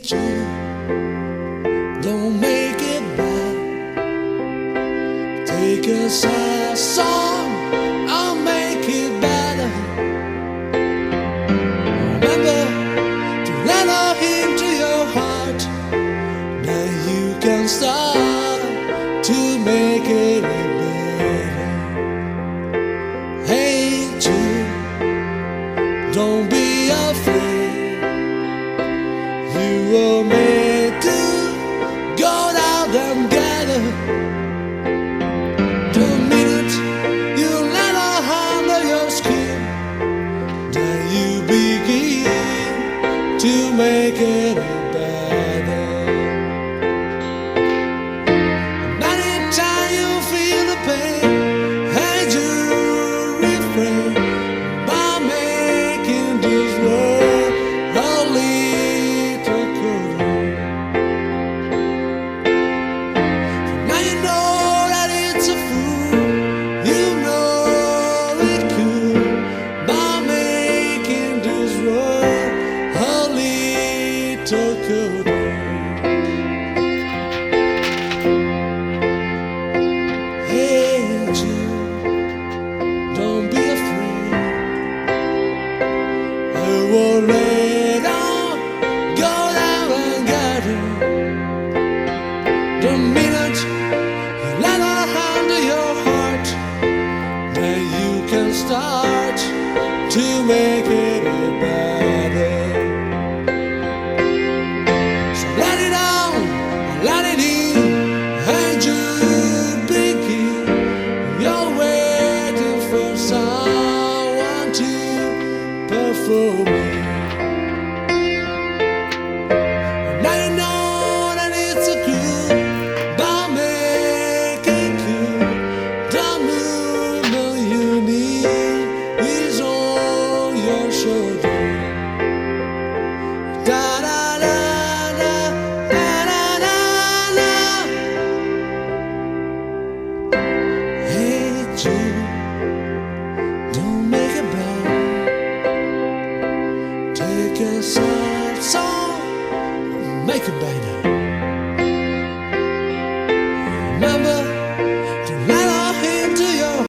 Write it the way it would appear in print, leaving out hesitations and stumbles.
hate you, don't make it bad. Take a sad song, I'll make it better. Remember to let her into your heart, then you can start to make it better. Hate you, don't be afraid. You were made to go down and get her. The minute you let her under your skin, then you begin to make it better. And anytime you feel the pain, hey, you refrain by making this world a little cooler. Now you know that it's a fool, you know it could, by making this world a little cooler. Hate you, don't be afraid. I will let on, go down and get her. The minute you let her handle your heart, then you can start to make it better. So let it out, let it in, and you begin. You're waiting for someone to perform it. Now you know that it's a clue, by making cool. The movement you need is on your shoulder. Da da da da da da da da. Hate you, don't make it bad. Take a sad song, make it better.